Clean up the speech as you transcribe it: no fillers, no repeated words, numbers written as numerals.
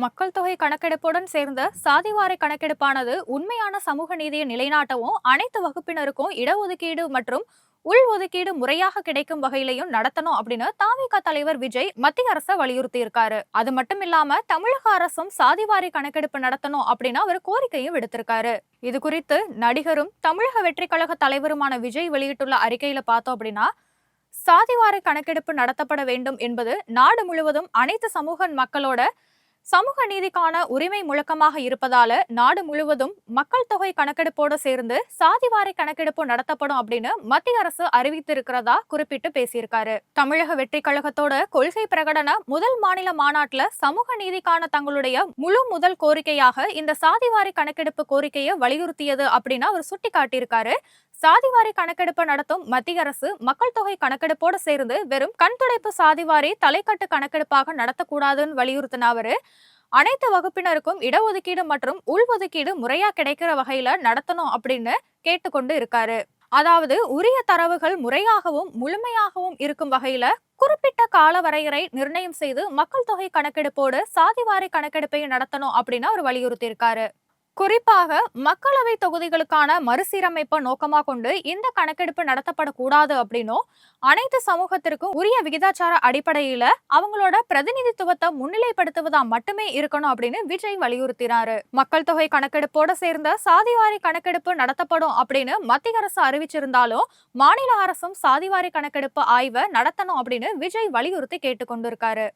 மக்கள் தொகை கணக்கெடுப்புடன் சேர்ந்த சாதிவாரி கணக்கெடுப்பானது உண்மையான சமூக நீதியை நிலைநாட்டவும் அனைத்து வகுப்பினருக்கும் இடஒதுக்கீடு மற்றும் உள் ஒதுக்கீடு முறையாக கிடைக்கும் வகையிலையும் நடத்தணும் அப்படின்னு தாவேகா தலைவர் விஜய் மத்திய அரசை வலியுறுத்தி இருக்காரு. அது மட்டும் இல்லாம தமிழக அரசும் சாதிவாரி கணக்கெடுப்பு நடத்தணும் அப்படின்னு அவர் கோரிக்கையும் விடுத்திருக்காரு. இது குறித்து நடிகரும் தமிழக வெற்றி கழக தலைவருமான விஜய் வெளியிட்டுள்ள அறிக்கையில பார்த்தோம் அப்படின்னா, சாதிவாரி கணக்கெடுப்பு நடத்தப்பட வேண்டும் என்பது நாடு முழுவதும் அனைத்து சமூக மக்களோட சமூக நீதிக்கான உரிமை முழக்கமாக இருப்பதால நாடு முழுவதும் மக்கள் தொகை கணக்கெடுப்போடு சேர்ந்து சாதிவாரி கணக்கெடுப்பு நடத்தப்படும் அப்படின்னு மத்திய அரசு அறிவித்திருக்கிறதா குறிப்பிட்டு பேசியிருக்காரு. தமிழக வெற்றி கழகத்தோட கொள்கை பிரகடன முதல் மாநில மாநாட்டுல சமூக நீதிக்கான தங்களுடைய முதல் கோரிக்கையாக இந்த சாதிவாரி கணக்கெடுப்பு கோரிக்கையை வலியுறுத்தியது அப்படின்னு அவர் சுட்டி காட்டியிருக்காரு. சாதிவாரி கணக்கெடுப்பு நடத்தும் மத்திய அரசு மக்கள் தொகை கணக்கெடுப்போடு சேர்ந்து வெறும் கண்துடைப்பு சாதிவாரி தலைக்கட்டு கணக்கெடுப்பாக நடத்தக்கூடாதுன்னு வலியுறுத்தின அவரு அனைத்து வகுப்பினருக்கும் இடஒதுக்கீடு மற்றும் உள்ஒதுக்கீடு முறையா கிடைக்கிற வகையில நடத்தணும் அப்படின்னு கேட்டுக்கொண்டு இருக்காரு. அதாவது உரிய தரவுகள் முறையாகவும் முழுமையாகவும் இருக்கும் வகையில குறிப்பிட்ட கால வரையறை நிர்ணயம் செய்து மக்கள் தொகை கணக்கெடுப்போடு சாதிவாரி கணக்கெடுப்பையும் நடத்தணும் அப்படின்னு அவர் வலியுறுத்தி இருக்காரு. குறிப்பாக மக்களவை தொகுதிகளுக்கான மறுசீரமைப்பை நோக்கமா கொண்டு இந்த கணக்கெடுப்பு நடத்தப்படக்கூடாது அப்படின்னும் அனைத்து சமூகத்திற்கும் உரிய விகிதாச்சார அடிப்படையில அவங்களோட பிரதிநிதித்துவத்தை முன்னிலைப்படுத்துவதா மட்டுமே இருக்கணும் அப்படின்னு விஜய் வலியுறுத்தினாரு. மக்கள் தொகை கணக்கெடுப்போட சேர்ந்த சாதிவாரி கணக்கெடுப்பு நடத்தப்படும் அப்படின்னு மத்திய அரசு அறிவிச்சிருந்தாலும் மாநில அரசும் சாதிவாரி கணக்கெடுப்பு ஆய்வை நடத்தணும் அப்படின்னு விஜய் வலியுறுத்தி கேட்டுக்கொண்டிருக்காரு.